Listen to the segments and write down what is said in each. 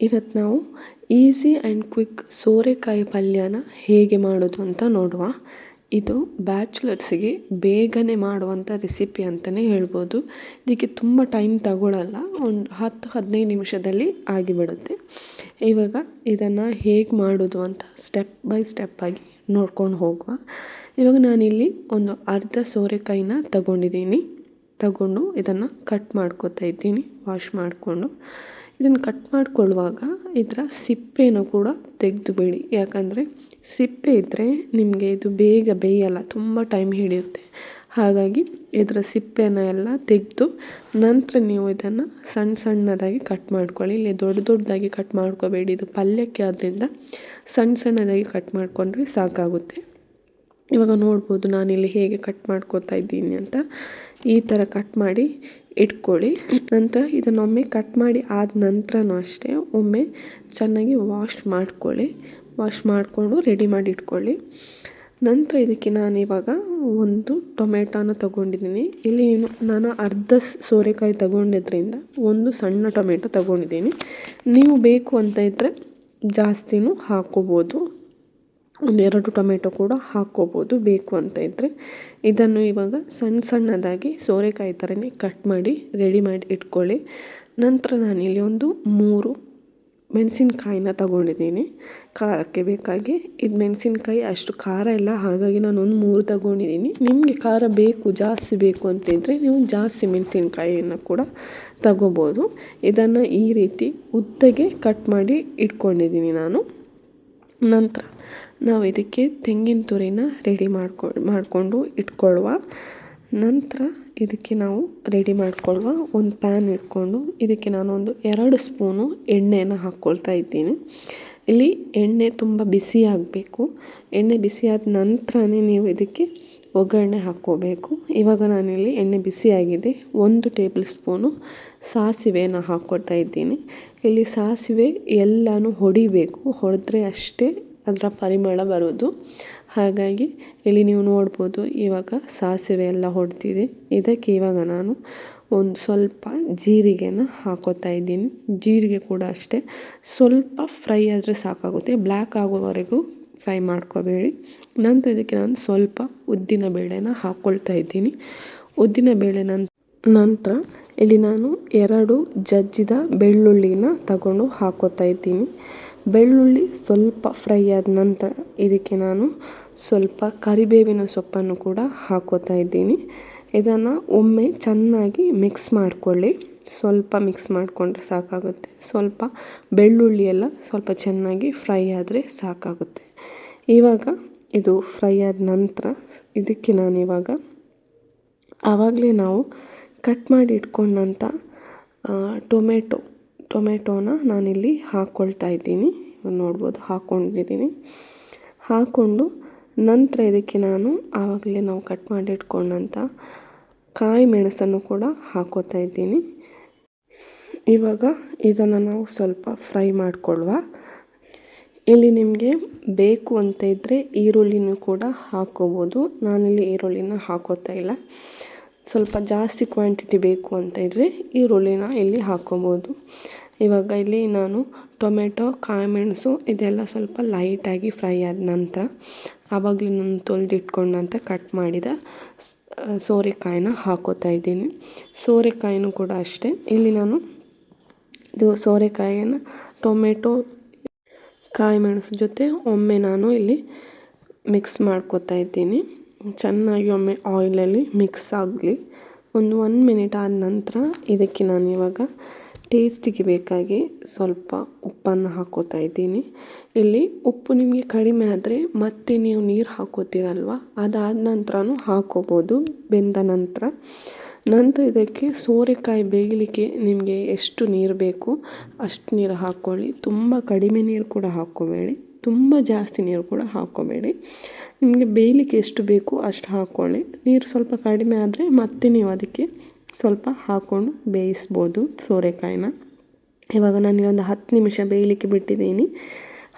ಇವತ್ತು ನಾವು easy and quick ಸೋರೆಕಾಯಿ ಪಲ್ಯನ ಹೇಗೆ ಮಾಡೋದು ಅಂತ ನೋಡುವ. ಇದು ಬ್ಯಾಚುಲರ್ಸಿಗೆ ಬೇಗನೆ ಮಾಡುವಂಥ ರೆಸಿಪಿ ಅಂತಲೇ ಹೇಳ್ಬೋದು. ಇದಕ್ಕೆ ತುಂಬ ಟೈಮ್ ತಗೊಳ್ಳಲ್ಲ, ಒಂದು 10-15 ನಿಮಿಷದಲ್ಲಿ ಆಗಿಬಿಡುತ್ತೆ. ಇವಾಗ ಇದನ್ನು ಹೇಗೆ ಮಾಡೋದು ಅಂತ ಸ್ಟೆಪ್ ಬೈ ಸ್ಟೆಪ್ ಆಗಿ ನೋಡ್ಕೊಂಡು ಹೋಗುವ. ಇವಾಗ ನಾನಿಲ್ಲಿ ಒಂದು ಅರ್ಧ ಸೋರೆಕಾಯಿನ ತಗೊಂಡು ಇದನ್ನು ಕಟ್ ಮಾಡ್ಕೊತಾ ಇದ್ದೀನಿ. ವಾಶ್ ಮಾಡಿಕೊಂಡು ಇದನ್ನು ಕಟ್ ಮಾಡಿಕೊಳ್ಳುವಾಗ ಇದರ ಸಿಪ್ಪೆನೂ ಕೂಡ ತೆಗೆದುಬೇಡಿ, ಯಾಕಂದರೆ ಸಿಪ್ಪೆ ಇದ್ದರೆ ನಿಮಗೆ ಇದು ಬೇಗ ಬೇಯಲ್ಲ, ತುಂಬ ಟೈಮ್ ಹಿಡಿಯುತ್ತೆ. ಹಾಗಾಗಿ ಇದರ ಸಿಪ್ಪೆನ ಎಲ್ಲ ತೆಗೆದು ನಂತರ ನೀವು ಇದನ್ನು ಸಣ್ಣದಾಗಿ ಕಟ್ ಮಾಡ್ಕೊಳ್ಳಿ. ಇಲ್ಲಿ ದೊಡ್ಡದಾಗಿ ಕಟ್ ಮಾಡ್ಕೋಬೇಡಿ, ಇದು ಪಲ್ಯಕ್ಕೆ ಆದ್ದರಿಂದ ಸಣ್ಣದಾಗಿ ಕಟ್ ಮಾಡಿಕೊಂಡ್ರೆ ಸಾಕಾಗುತ್ತೆ. ಇವಾಗ ನೋಡ್ಬೋದು ನಾನಿಲ್ಲಿ ಹೇಗೆ ಕಟ್ ಮಾಡ್ಕೋತಾ ಇದ್ದೀನಿ ಅಂತ. ಈ ಥರ ಕಟ್ ಮಾಡಿ ಇಟ್ಕೊಳ್ಳಿ. ನಂತರ ಇದನ್ನೊಮ್ಮೆ ಕಟ್ ಮಾಡಿ ಆದ ನಂತರನೂ ಅಷ್ಟೇ ಒಮ್ಮೆ ಚೆನ್ನಾಗಿ ವಾಶ್ ಮಾಡಿಕೊಂಡು ರೆಡಿ ಮಾಡಿ ಇಟ್ಕೊಳ್ಳಿ. ನಂತರ ಇದಕ್ಕೆ ನಾನಿವಾಗ ಒಂದು ಟೊಮೆಟೊನ ತೊಗೊಂಡಿದ್ದೀನಿ. ಇಲ್ಲಿ ನಾನು ಅರ್ಧ ಸೋರೆಕಾಯಿ ತೊಗೊಂಡಿದ್ರಿಂದ ಒಂದು ಸಣ್ಣ ಟೊಮೆಟೊ ತೊಗೊಂಡಿದ್ದೀನಿ. ನೀವು ಬೇಕು ಅಂತ ಇದ್ದರೆ ಜಾಸ್ತಿನೂ ಹಾಕ್ಕೋಬೋದು, 1-2 ಟೊಮೆಟೊ ಕೂಡ ಹಾಕ್ಕೋಬೋದು ಬೇಕು ಅಂತ ಇದ್ದರೆ. ಇದನ್ನು ಇವಾಗ ಸಣ್ಣದಾಗಿ ಸೋರೆಕಾಯಿ ಥರನೇ ಕಟ್ ಮಾಡಿ ರೆಡಿ ಮಾಡಿ ಇಟ್ಕೊಳ್ಳಿ. ನಂತರ ನಾನಿಲ್ಲಿ ಒಂದು 3 ಮೆಣಸಿನ್ಕಾಯಿನ ತೊಗೊಂಡಿದ್ದೀನಿ ಖಾರಕ್ಕೆ ಬೇಕಾಗಿ. ಇದು ಮೆಣಸಿನ್ಕಾಯಿ ಅಷ್ಟು ಖಾರ ಇಲ್ಲ, ಹಾಗಾಗಿ ನಾನು ಒಂದು 3 ತೊಗೊಂಡಿದ್ದೀನಿ. ನಿಮಗೆ ಖಾರ ಜಾಸ್ತಿ ಬೇಕು ಅಂತಿದ್ದರೆ ನೀವು ಜಾಸ್ತಿ ಮೆಣಸಿನ್ಕಾಯಿಯನ್ನು ಕೂಡ ತಗೋಬೋದು. ಇದನ್ನು ಈ ರೀತಿ ಉದ್ದಗೆ ಕಟ್ ಮಾಡಿ ಇಟ್ಕೊಂಡಿದ್ದೀನಿ ನಾನು. ನಂತರ ನಾವು ಇದಕ್ಕೆ ತೆಂಗಿನ ತುರಿನ ರೆಡಿ ಮಾಡಿಕೊಂಡು ಇಟ್ಕೊಳ್ಳುವ. ನಂತರ ಇದಕ್ಕೆ ನಾವು ರೆಡಿ ಮಾಡಿಕೊಳ್ಳುವ. ಒಂದು ಪ್ಯಾನ್ ಇಟ್ಕೊಂಡು ಇದಕ್ಕೆ ನಾನೊಂದು 2 ಸ್ಪೂನು ಎಣ್ಣೆನ ಹಾಕ್ಕೊಳ್ತಾ ಇದ್ದೀನಿ. ಇಲ್ಲಿ ಎಣ್ಣೆ ತುಂಬ ಬಿಸಿ ಆಗಬೇಕು. ಎಣ್ಣೆ ಬಿಸಿಯಾದ ನಂತರನೇ ನೀವು ಇದಕ್ಕೆ ಒಗ್ಗರಣೆ ಹಾಕ್ಕೋಬೇಕು. ಇವಾಗ ನಾನಿಲ್ಲಿ ಎಣ್ಣೆ ಬಿಸಿಯಾಗಿದೆ, 1 ಟೇಬಲ್ ಸ್ಪೂನು ಸಾಸಿವೆನ ಹಾಕ್ಕೊಳ್ತಾ ಇದ್ದೀನಿ. ಇಲ್ಲಿ ಸಾಸಿವೆ ಎಲ್ಲನೂ ಹೊಡೆದ್ರೆ ಅಷ್ಟೇ ಅದರ ಪರಿಮಳ ಬರೋದು. ಹಾಗಾಗಿ ಇಲ್ಲಿ ನೀವು ನೋಡ್ಬೋದು ಇವಾಗ ಸಾಸಿವೆ ಎಲ್ಲ ಹೊಡೆದಿದೆ. ಇದಕ್ಕೆ ಇವಾಗ ನಾನು ಒಂದು ಸ್ವಲ್ಪ ಜೀರಿಗೆನ ಹಾಕೋತಾ ಇದ್ದೀನಿ. ಜೀರಿಗೆ ಕೂಡ ಅಷ್ಟೇ ಸ್ವಲ್ಪ ಫ್ರೈ ಆದರೆ ಸಾಕಾಗುತ್ತೆ, ಬ್ಲ್ಯಾಕ್ ಆಗೋವರೆಗೂ ಫ್ರೈ ಮಾಡ್ಕೋಬೇಡಿ. ನಂತರ ಇದಕ್ಕೆ ನಾನು ಸ್ವಲ್ಪ ಉದ್ದಿನ ಬೇಳೆನ ಹಾಕ್ಕೊಳ್ತಾ ಇದ್ದೀನಿ. ಉದ್ದಿನ ಬೇಳೆ ನಂತರ ಇಲ್ಲಿ ನಾನು 2 ಜಜ್ಜಿದ ಬೆಳ್ಳುಳ್ಳಿನ ತಗೊಂಡು ಹಾಕೋತಾ ಇದ್ದೀನಿ. ಬೆಳ್ಳುಳ್ಳಿ ಸ್ವಲ್ಪ ಫ್ರೈ ಆದ ನಂತರ ಇದಕ್ಕೆ ನಾನು ಸ್ವಲ್ಪ ಕರಿಬೇವಿನ ಸೊಪ್ಪನ್ನು ಕೂಡ ಹಾಕೋತಾ ಇದ್ದೀನಿ. ಇದನ್ನು ಒಮ್ಮೆ ಚೆನ್ನಾಗಿ ಮಿಕ್ಸ್ ಮಾಡಿಕೊಳ್ಳಿ. ಸ್ವಲ್ಪ ಮಿಕ್ಸ್ ಮಾಡಿಕೊಂಡ್ರೆ ಸಾಕಾಗುತ್ತೆ. ಸ್ವಲ್ಪ ಬೆಳ್ಳುಳ್ಳಿ ಎಲ್ಲ ಸ್ವಲ್ಪ ಚೆನ್ನಾಗಿ ಫ್ರೈ ಆದರೆ ಸಾಕಾಗುತ್ತೆ. ಇವಾಗ ಇದು ಫ್ರೈ ಆದ ನಂತರ ಇದಕ್ಕೆ ನಾನಿವಾಗ ಆವಾಗಲೇ ನಾವು ಕಟ್ ಮಾಡಿ ಇಟ್ಕೊಂಡಂಥ ಟೊಮೆಟೊನ ನಾನಿಲ್ಲಿ ಹಾಕ್ಕೊಳ್ತಾ ಇದ್ದೀನಿ. ನೋಡ್ಬೋದು ಹಾಕ್ಕೊಂಡಿದ್ದೀನಿ. ಹಾಕ್ಕೊಂಡು ನಂತರ ಇದಕ್ಕೆ ನಾನು ಆವಾಗಲೇ ನಾವು ಕಟ್ ಮಾಡಿ ಇಟ್ಕೊಂಡಂಥ ಕಾಯಿ ಮೆಣಸನ್ನು ಕೂಡ ಹಾಕೋತಾ ಇದ್ದೀನಿ. ಇವಾಗ ಇದನ್ನು ನಾವು ಸ್ವಲ್ಪ ಫ್ರೈ ಮಾಡಿಕೊಳ್ಳುವ. ಇಲ್ಲಿ ನಿಮಗೆ ಬೇಕು ಅಂತ ಇದ್ದರೆ ಈರುಳ್ಳಿನೂ ಕೂಡ ಹಾಕ್ಕೋಬೋದು. ನಾನಿಲ್ಲಿ ಈರುಳ್ಳಿನ ಹಾಕೋತಾ ಇಲ್ಲ. ಸ್ವಲ್ಪ ಜಾಸ್ತಿ ಕ್ವಾಂಟಿಟಿ ಬೇಕು ಅಂತ ಇದ್ದರೆ ಈರುಳ್ಳಿನ ಇಲ್ಲಿ ಹಾಕ್ಕೋಬೋದು. ಇವಾಗ ಇಲ್ಲಿ ನಾನು ಟೊಮೆಟೊ, ಕಾಯಿ ಮೆಣಸು ಇದೆಲ್ಲ ಸ್ವಲ್ಪ ಲೈಟಾಗಿ ಫ್ರೈ ಆದ ನಂತರ ಆವಾಗಲೇ ನಾನು ತೊಳೆದಿಟ್ಕೊಂಡಂತ ಕಟ್ ಮಾಡಿದ ಸೋರೆಕಾಯಿನ ಹಾಕೋತಾ ಇದ್ದೀನಿ. ಸೋರೆಕಾಯಿನೂ ಕೂಡ ಅಷ್ಟೇ ಇಲ್ಲಿ ನಾನು ಇದು ಸೋರೆಕಾಯಿಯನ್ನು ಟೊಮೆಟೊ, ಕಾಯಿ ಮೆಣಸು ಜೊತೆ ಒಮ್ಮೆ ನಾನು ಇಲ್ಲಿ ಮಿಕ್ಸ್ ಮಾಡ್ಕೋತಾ ಇದ್ದೀನಿ. ಚೆನ್ನಾಗಿ ಒಮ್ಮೆ ಆಯಿಲಲ್ಲಿ ಮಿಕ್ಸ್ ಆಗಲಿ. ಒಂದು 1 ಮಿನಿಟ್ ಆದ ನಂತರ ಇದಕ್ಕೆ ನಾನು ಇವಾಗ ಟೇಸ್ಟಿಗೆ ಬೇಕಾಗಿ ಸ್ವಲ್ಪ ಉಪ್ಪನ್ನು ಹಾಕ್ಕೋತಾ ಇದ್ದೀನಿ. ಇಲ್ಲಿ ಉಪ್ಪು ನಿಮಗೆ ಕಡಿಮೆ ಆದರೆ ಮತ್ತೆ ನೀವು ನೀರು ಹಾಕ್ಕೋತೀರಲ್ವ, ಅದಾದ ನಂತರನೂ ಹಾಕ್ಕೋಬೋದು ಬೆಂದ ನಂತರ. ಇದಕ್ಕೆ ಸೋರೆಕಾಯಿ ಬೇಯಲಿಕ್ಕೆ ನಿಮಗೆ ಎಷ್ಟು ನೀರು ಬೇಕು ಅಷ್ಟು ನೀರು ಹಾಕ್ಕೊಳ್ಳಿ. ತುಂಬ ಕಡಿಮೆ ನೀರು ಕೂಡ ಹಾಕ್ಕೋಬೇಡಿ, ತುಂಬ ಜಾಸ್ತಿ ನೀರು ಕೂಡ ಹಾಕ್ಕೋಬೇಡಿ. ನಿಮಗೆ ಬೇಯಲಿಕ್ಕೆ ಎಷ್ಟು ಬೇಕು ಅಷ್ಟು ಹಾಕ್ಕೊಳ್ಳಿ. ನೀರು ಸ್ವಲ್ಪ ಕಡಿಮೆ ಆದರೆ ಮತ್ತೆ ನೀವು ಅದಕ್ಕೆ ಸ್ವಲ್ಪ ಹಾಕ್ಕೊಂಡು ಬೇಯಿಸ್ಬೋದು ಸೋರೆಕಾಯಿನ. ಇವಾಗ ನಾನು ಒಂದು 10 ನಿಮಿಷ ಬೇಯಲಿಕ್ಕೆ ಬಿಟ್ಟಿದ್ದೀನಿ.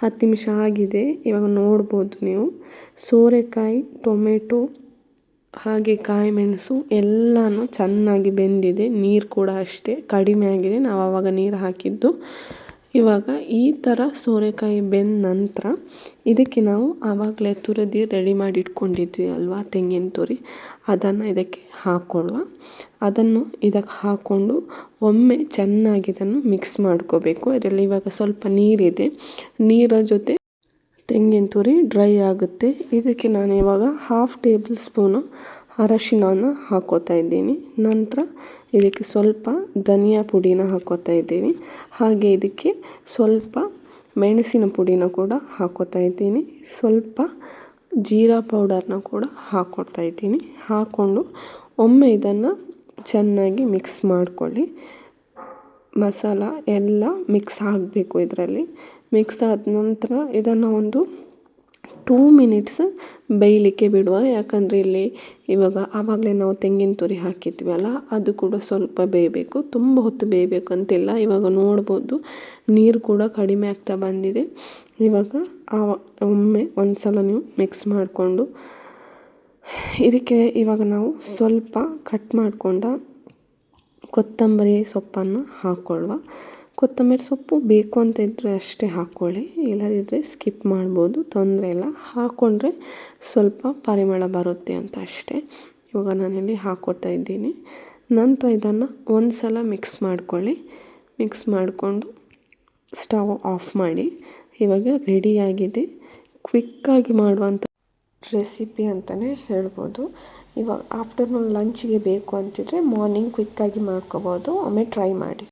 10 ನಿಮಿಷ ಆಗಿದೆ. ಇವಾಗ ನೋಡ್ಬೋದು ನೀವು ಸೋರೆಕಾಯಿ, ಟೊಮೆಟೊ ಹಾಗೆ ಕಾಯಿ ಮೆಣಸು ಎಲ್ಲನೂ ಚೆನ್ನಾಗಿ ಬೆಂದಿದೆ. ನೀರು ಕೂಡ ಅಷ್ಟೇ ಕಡಿಮೆ ಆಗಿದೆ, ನಾವು ಆವಾಗ ನೀರು ಹಾಕಿದ್ದು. ಇವಾಗ ಈ ಥರ ಸೋರೆಕಾಯಿ ಬೆಂದ ನಂತರ ಇದಕ್ಕೆ ನಾವು ಆವಾಗಲೇ ತುರಿದು ರೆಡಿ ಮಾಡಿ ಇಟ್ಕೊಂಡಿದ್ವಿ ಅಲ್ವಾ ತೆಂಗಿನ ತುರಿ, ಅದನ್ನು ಇದಕ್ಕೆ ಹಾಕ್ಕೊಳ್ಳುವ. ಅದನ್ನು ಇದಕ್ಕೆ ಹಾಕ್ಕೊಂಡು ಒಮ್ಮೆ ಚೆನ್ನಾಗಿ ಇದನ್ನು ಮಿಕ್ಸ್ ಮಾಡ್ಕೋಬೇಕು. ಇದರಲ್ಲಿ ಇವಾಗ ಸ್ವಲ್ಪ ನೀರಿದೆ, ನೀರ ಜೊತೆ ತೆಂಗಿನ ತುರಿ ಡ್ರೈ ಆಗುತ್ತೆ. ಇದಕ್ಕೆ ನಾನು ಇವಾಗ 1/2 ಟೇಬಲ್ ಸ್ಪೂನು ಅರಶಿಣನ ಹಾಕೋತಾ ಇದ್ದೀನಿ. ನಂತರ ಇದಕ್ಕೆ ಸ್ವಲ್ಪ ಧನಿಯಾ ಪುಡಿನ ಹಾಕೋತಾ ಇದ್ದೀನಿ. ಹಾಗೆ ಇದಕ್ಕೆ ಸ್ವಲ್ಪ ಮೆಣಸಿನ ಪುಡಿನ ಕೂಡ ಹಾಕೋತಾ ಇದ್ದೀನಿ. ಸ್ವಲ್ಪ ಜೀರಾ ಪೌಡರ್ನ ಕೂಡ ಹಾಕ್ಕೊಳ್ತಾ ಇದ್ದೀನಿ. ಹಾಕ್ಕೊಂಡು ಒಮ್ಮೆ ಇದನ್ನು ಚೆನ್ನಾಗಿ ಮಿಕ್ಸ್ ಮಾಡ್ಕೊಳ್ಳಿ. ಮಸಾಲ ಎಲ್ಲ ಮಿಕ್ಸ್ ಆಗಬೇಕು ಇದರಲ್ಲಿ. ಮಿಕ್ಸ್ ಆದ ನಂತರ ಇದನ್ನು ಒಂದು 2 ಮಿನಿಟ್ಸ್ ಬೇಯಲಿಕ್ಕೆ ಬಿಡುವ. ಯಾಕಂದರೆ ಇಲ್ಲಿ ಇವಾಗ ಆವಾಗಲೇ ನಾವು ತೆಂಗಿನ ತುರಿ ಹಾಕಿದ್ವಲ್ಲ, ಅದು ಕೂಡ ಸ್ವಲ್ಪ ಬೇಯಬೇಕು. ತುಂಬ ಹೊತ್ತು ಬೇಯಬೇಕು ಅಂತಿಲ್ಲ. ಇವಾಗ ನೋಡ್ಬೋದು ನೀರು ಕೂಡ ಕಡಿಮೆ ಆಗ್ತಾ ಬಂದಿದೆ. ಇವಾಗ ಒಮ್ಮೆ ಒಂದು ಸಲ ನೀವು ಮಿಕ್ಸ್ ಮಾಡಿಕೊಂಡು ಇದಕ್ಕೆ ಇವಾಗ ನಾವು ಸ್ವಲ್ಪ ಕಟ್ ಮಾಡಿಕೊಂಡ ಕೊತ್ತಂಬರಿ ಸೊಪ್ಪನ್ನು ಹಾಕ್ಕೊಳ್ಳುವ. ಕೊತ್ತಂಬರಿ ಸೊಪ್ಪು ಬೇಕು ಅಂತ ಇದ್ದರೆ ಅಷ್ಟೇ ಹಾಕ್ಕೊಳ್ಳಿ, ಇಲ್ಲದಿದ್ದರೆ ಸ್ಕಿಪ್ ಮಾಡ್ಬೋದು, ತೊಂದರೆ ಇಲ್ಲ. ಹಾಕ್ಕೊಂಡ್ರೆ ಸ್ವಲ್ಪ ಪರಿಮಳ ಬರುತ್ತೆ ಅಂತ ಅಷ್ಟೇ. ಇವಾಗ ನಾನಿಲ್ಲಿ ಹಾಕ್ಕೊಳ್ತಾ ಇದ್ದೀನಿ. ನಂತರ ಇದನ್ನು ಒಂದು ಸಲ ಮಿಕ್ಸ್ ಮಾಡ್ಕೊಳ್ಳಿ. ಮಿಕ್ಸ್ ಮಾಡಿಕೊಂಡು ಸ್ಟವ್ ಆಫ್ ಮಾಡಿ. ಇವಾಗ ರೆಡಿಯಾಗಿದೆ. ಕ್ವಿಕ್ಕಾಗಿ ಮಾಡುವಂಥ ರೆಸಿಪಿ ಅಂತಲೇ ಹೇಳ್ಬೋದು. ಇವಾಗ ಆಫ್ಟರ್ನೂನ್ ಲಂಚಿಗೆ ಬೇಕು ಅಂತಿದ್ರೆ ಮಾರ್ನಿಂಗ್ ಕ್ವಿಕ್ಕಾಗಿ ಮಾಡ್ಕೋಬೋದು. ಒಮ್ಮೆ ಟ್ರೈ ಮಾಡಿ.